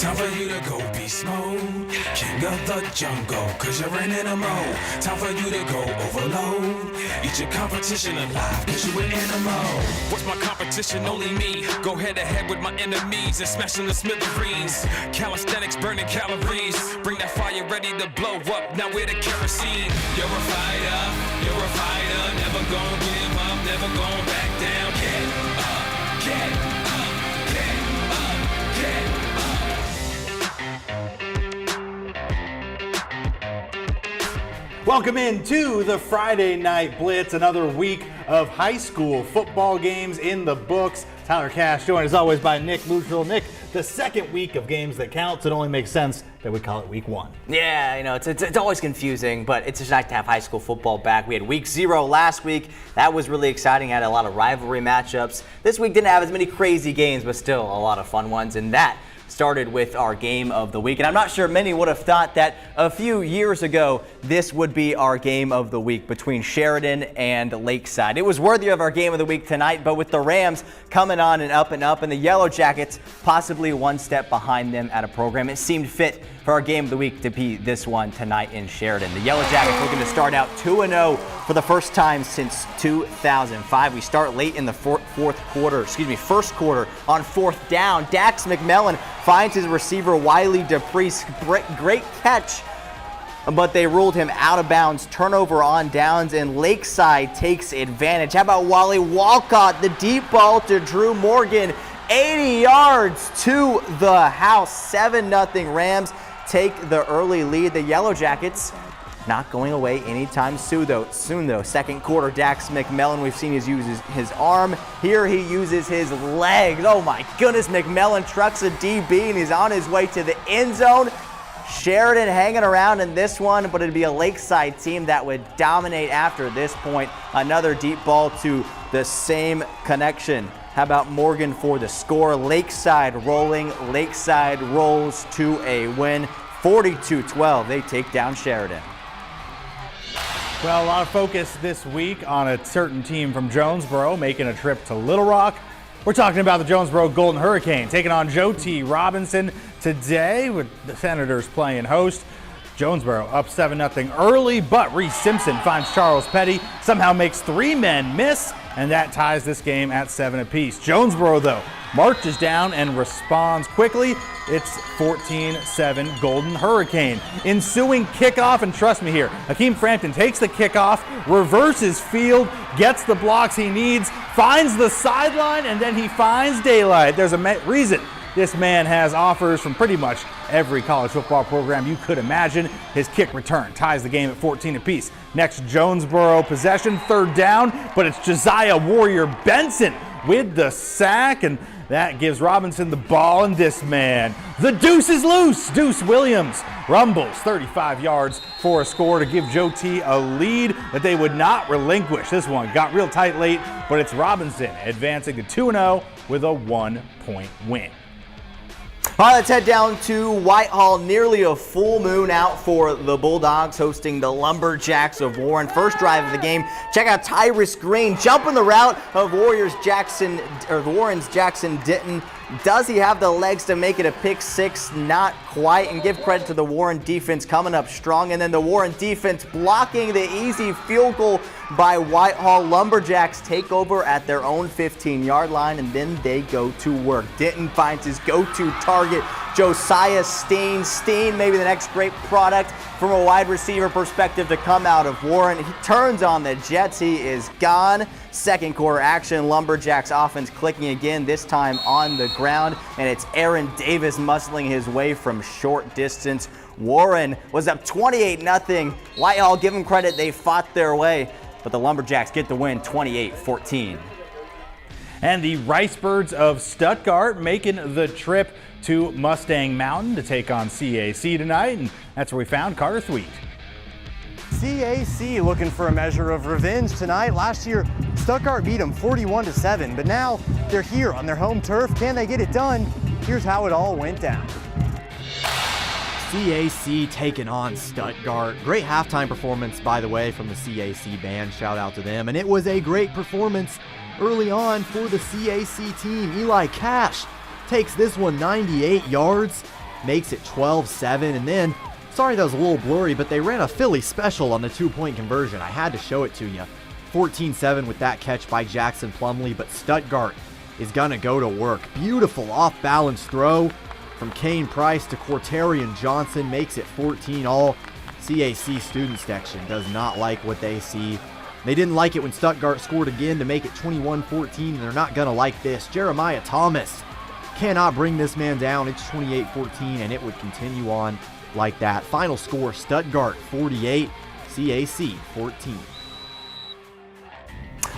Time for you to go beast mode. King of the jungle, cause you're in animal. Time for you to go overload. Eat your competition alive, cause you an animal. What's my competition? Only me. Go head to head with my enemies and smashing the smithereens. Calisthenics burning calories. Bring that fire ready to blow up. Now we're the kerosene. You're a fighter, never gonna give up, never gonna back down. Get up, get up, get up, get up. Welcome into the Friday Night Blitz, another week of high school football games in the books. Tyler Cash joined as always by Nick Luttrell. Nick, the second week of games that counts, it only makes sense that we call it week one. Yeah, you know, it's always confusing, but it's just nice to have high school football back. We had week 0 last week. That was really exciting. Had a lot of rivalry matchups. This week didn't have as many crazy games, but still a lot of fun ones. And that started with our game of the week. And I'm not sure many would have thought that a few years ago this would be our game of the week between Sheridan and Lakeside. It was worthy of our game of the week tonight, but with the Rams coming on and up and the Yellow Jackets possibly one step behind them at a program, it seemed fit for our game of the week to be this one tonight in Sheridan. The Yellow Jackets looking to start out 2-0 for the first time since 2005. We start late in the first quarter on fourth down. Dax McMillan finds his receiver Wiley Dupree. Great catch, but they ruled him out of bounds. Turnover on downs, and Lakeside takes advantage. How about Wally Walcott, the deep ball to Drew Morgan, 80 yards to the house. 7-0 Rams take the early lead. The Yellow Jackets not going away anytime soon though. Second quarter, Dax McMillan, we've seen his arm. Here he uses his legs. Oh my goodness, McMillan trucks a DB and he's on his way to the end zone. Sheridan hanging around in this one, but it'd be a Lakeside team that would dominate after this point. Another deep ball to the same connection. How about Morgan for the score? Lakeside rolling. Lakeside rolls to a win. 42-12. They take down Sheridan. Well, a lot of focus this week on a certain team from Jonesboro making a trip to Little Rock. We're talking about the Jonesboro Golden Hurricane taking on Joe T. Robinson today with the Senators playing host. Jonesboro up 7-0 early, but Reese Simpson finds Charles Petty, somehow makes 3 men miss, and that ties this game at 7 apiece. Jonesboro, though, marches down and responds quickly. It's 14-7 Golden Hurricane. Ensuing kickoff, and trust me here, Hakeem Frampton takes the kickoff, reverses field, gets the blocks he needs, finds the sideline, and then he finds daylight. There's a reason this man has offers from pretty much every college football program you could imagine. His kick return ties the game at 14 apiece. Next Jonesboro possession, third down, but it's Josiah Warrior Benson with the sack, and that gives Robinson the ball, and this man, the deuce is loose. Deuce Williams rumbles 35 yards for a score to give Joe T a lead that they would not relinquish. This one got real tight late, but it's Robinson advancing to 2-0 with a 1-point win. All right, let's head down to Whitehall. Nearly a full moon out for the Bulldogs hosting the Lumberjacks of Warren. First drive of the game. Check out Tyrus Green jumping the route of Warren's Jackson Ditton. Does he have the legs to make it a pick six? Not quite. And give credit to the Warren defense coming up strong. And then the Warren defense blocking the easy field goal by Whitehall. Lumberjacks take over at their own 15-yard line, and then they go to work. Denton finds his go-to target, Josiah Steen. Steen, maybe the next great product from a wide receiver perspective to come out of Warren. He turns on the Jets. He is gone. Second quarter action. Lumberjacks offense clicking again, this time on the ground, and it's Aaron Davis muscling his way from short distance. Warren was up 28-0. Whitehall, give them credit, they fought their way, but the Lumberjacks get the win 28-14. And the Ricebirds of Stuttgart making the trip to Mustang Mountain to take on CAC tonight, and that's where we found Carter Thweet. CAC looking for a measure of revenge tonight. Last year, Stuttgart beat them 41-7, but now they're here on their home turf. Can they get it done? Here's how it all went down. CAC taking on Stuttgart. Great halftime performance, by the way, from the CAC band. Shout out to them. And it was a great performance early on for the CAC team. Eli Cash takes this one 98 yards. makes it 12-7. And then, sorry that was a little blurry, but they ran a Philly special on the 2-point conversion. I had to show it to you. 14-7 with that catch by Jackson Plumlee, but Stuttgart is going to go to work. Beautiful off-balance throw from Kane Price to Quartarian Johnson, makes it 14-all. CAC student section does not like what they see. They didn't like it when Stuttgart scored again to make it 21-14, and they're not going to like this. Jeremiah Thomas cannot bring this man down. It's 28-14, and it would continue on like that. Final score, Stuttgart 48, CAC 14.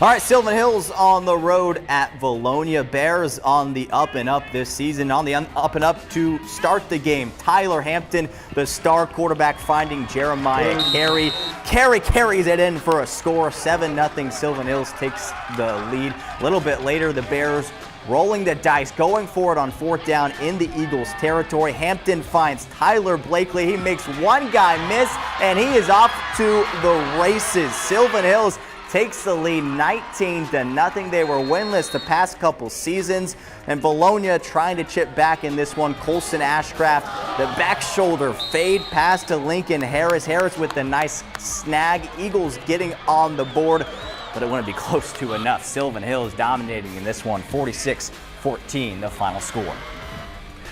All right, Sylvan Hills on the road at Vilonia. Bears on the up and up this season. On the up and up to start the game. Tyler Hampton, the star quarterback, finding Jeremiah Carey. Carey carries it in for a score. 7-0. Sylvan Hills takes the lead. A little bit later, the Bears rolling the dice, going for it on 4th down in the Eagles' territory. Hampton finds Tyler Blakely. He makes one guy miss, and he is off to the races. Sylvan Hills takes the lead 19-0. They were winless the past couple seasons, and Vilonia trying to chip back in this one. Colson Ashcraft, the back shoulder fade pass to Lincoln Harris. Harris with the nice snag. Eagles getting on the board, but it wouldn't be close to enough. Sylvan Hills dominating in this one, 46-14, the final score.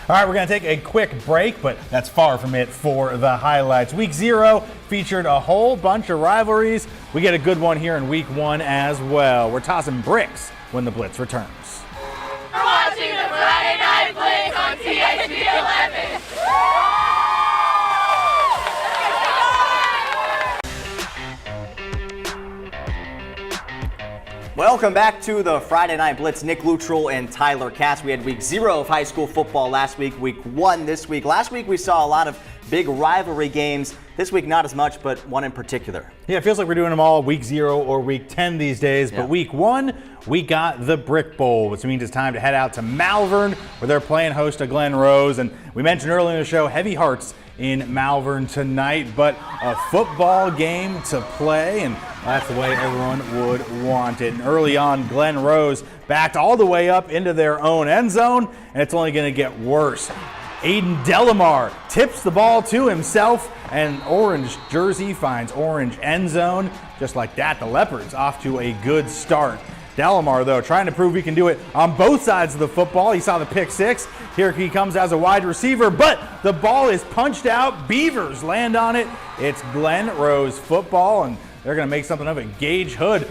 All right, we're going to take a quick break, but that's far from it for the highlights. Week 0 featured a whole bunch of rivalries. We get a good one here in Week 1 as well. We're tossing bricks when the Blitz returns. We're watching the Friday Night Blitz on THB 11. Welcome back to the Friday Night Blitz. Nick Luttrell and Tyler Cass. We had Week 0 of high school football last week, Week 1 this week. Last week we saw a lot of big rivalry games. This week not as much, but one in particular. Yeah, it feels like we're doing them all Week 0 or Week 10 these days. Yeah. But Week 1, we got the Brick Bowl, which means it's time to head out to Malvern, where they're playing host to Glen Rose. And we mentioned earlier in the show, heavy hearts in Malvern tonight, but a football game to play, and that's the way everyone would want it. And early on, Glen Rose backed all the way up into their own end zone, and it's only going to get worse. Aiden Delamar tips the ball to himself, and orange jersey finds orange end zone. Just like that, the Leopards off to a good start. Delamar, though, trying to prove he can do it on both sides of the football. He saw the pick 6. Here he comes as a wide receiver, but the ball is punched out. Beavers land on it. It's Glen Rose football, and they're going to make something of it. Gage Hood,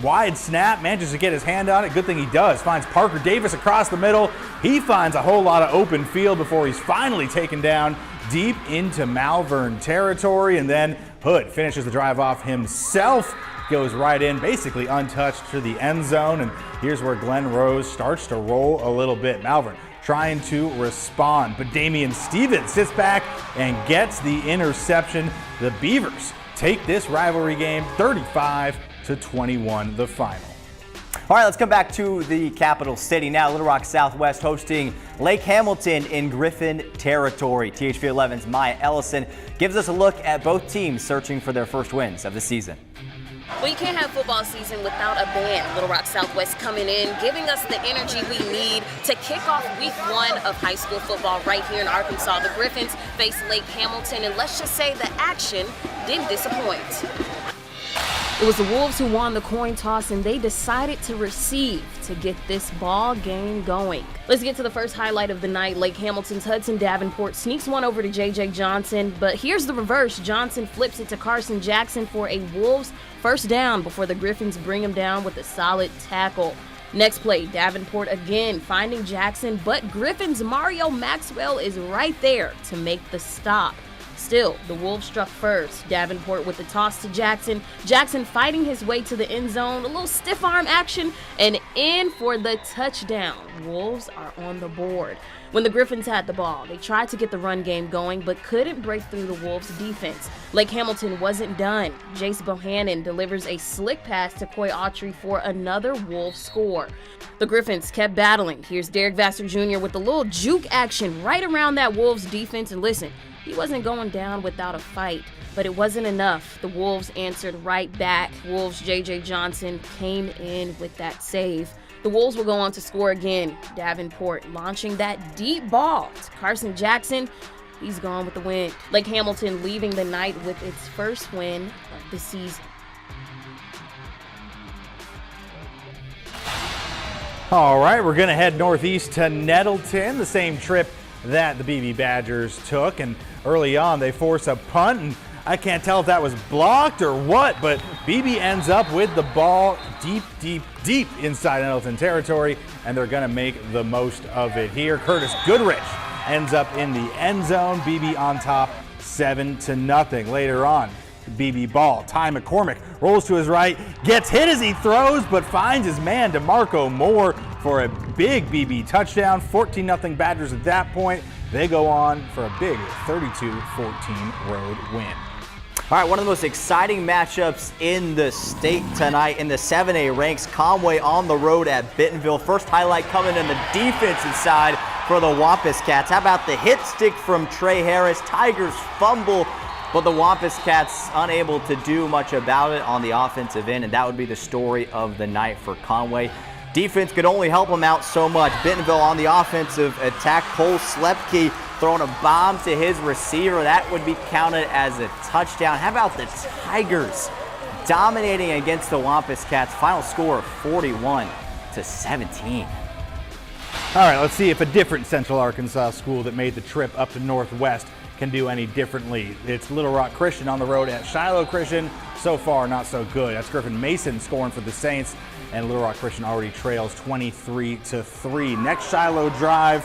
wide snap, manages to get his hand on it. Good thing he does. Finds Parker Davis across the middle. He finds a whole lot of open field before he's finally taken down deep into Malvern territory, and then Hood finishes the drive off himself. Goes right in, basically untouched to the end zone, and here's where Glen Rose starts to roll a little bit. Malvern trying to respond, but Damian Stevens sits back and gets the interception. The Beavers take this rivalry game 35-21, the final. All right, let's come back to the capital city now. Little Rock Southwest hosting Lake Hamilton in Griffin territory. THV 11's Maya Ellison gives us a look at both teams searching for their first wins of the season. Well, you can't have football season without a band. Little Rock Southwest coming in, giving us the energy we need to kick off Week 1 of high school football right here in Arkansas. The Griffins face Lake Hamilton, and let's just say the action didn't disappoint. It was the Wolves who won the coin toss, and they decided to receive to get this ball game going. Let's get to the first highlight of the night. Lake Hamilton's Hudson Davenport sneaks one over to J.J. Johnson, but here's the reverse. Johnson flips it to Carson Jackson for a Wolves first down before the Griffins bring him down with a solid tackle. Next play, Davenport again finding Jackson, but Griffins' Mario Maxwell is right there to make the stop. Still, the Wolves struck first. Davenport with the toss to Jackson. Jackson fighting his way to the end zone. A little stiff arm action and in for the touchdown. Wolves are on the board. When the Griffins had the ball, they tried to get the run game going but couldn't break through the Wolves' defense. Lake Hamilton wasn't done. Jace Bohannon delivers a slick pass to Coy Autry for another Wolves score. The Griffins kept battling. Here's Derek Vassar Jr. with a little juke action right around that Wolves defense. And listen, he wasn't going down without a fight, but it wasn't enough. The Wolves answered right back. Wolves' J.J. Johnson came in with that save. The Wolves will go on to score again. Davenport launching that deep ball to Carson Jackson. He's gone with the win. Lake Hamilton leaving the night with its first win of the season. All right, we're going to head northeast to Nettleton, the same trip that the Beebe Badgers took. And early on, they force a punt, and I can't tell if that was blocked or what, but Beebe ends up with the ball deep inside Nettleton territory, and they're going to make the most of it here. Curtis Goodrich ends up in the end zone. Beebe on top, 7-0. Later on, Beebe ball. Ty McCormick rolls to his right, gets hit as he throws, but finds his man, DeMarco Moore, for a big Beebe touchdown. 14-0 Badgers at that point. They go on for a big 32-14 road win. All right, one of the most exciting matchups in the state tonight in the 7A ranks. Conway on the road at Bentonville. First highlight coming in the defensive side for the Wampus Cats. How about the hit stick from Trey Harris? Tigers fumble, but the Wampus Cats unable to do much about it on the offensive end, and that would be the story of the night for Conway. Defense could only help them out so much. Bentonville on the offensive attack. Cole Slepke throwing a bomb to his receiver. That would be counted as a touchdown. How about the Tigers dominating against the Wampus Cats? Final score of 41-17. All right, let's see if a different Central Arkansas school that made the trip up to Northwest can do any differently. It's Little Rock Christian on the road at Shiloh Christian. So far, not so good. That's Griffin Mason scoring for the Saints, and Little Rock Christian already trails 23-3. Next Shiloh drive,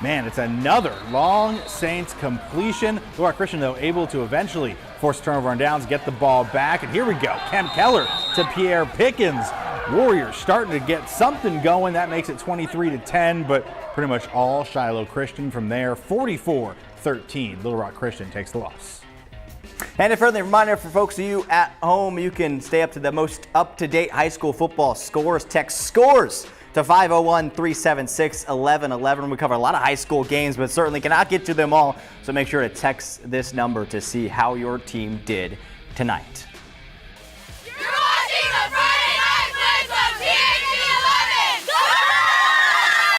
man, it's another long Saints completion. Little Rock Christian, though, able to eventually force a turnover on downs, get the ball back, and here we go. Kem Keller to Pierre Pickens. Warriors starting to get something going. That makes it 23-10, but pretty much all Shiloh Christian from there. 44-13. Little Rock Christian takes the loss. And a friendly reminder for folks of you at home, you can stay up to the most up-to-date high school football scores. Text SCORES to 501-376-1111. We cover a lot of high school games, but certainly cannot get to them all. So make sure to text this number to see how your team did tonight. You're watching the Friday Night Blitz on THV11. Go!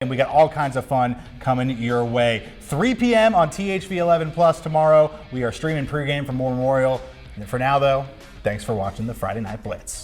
And we got all kinds of fun coming your way. 3 p.m. on THV11 Plus tomorrow. We are streaming pregame from Memorial. For now, though, thanks for watching the Friday Night Blitz.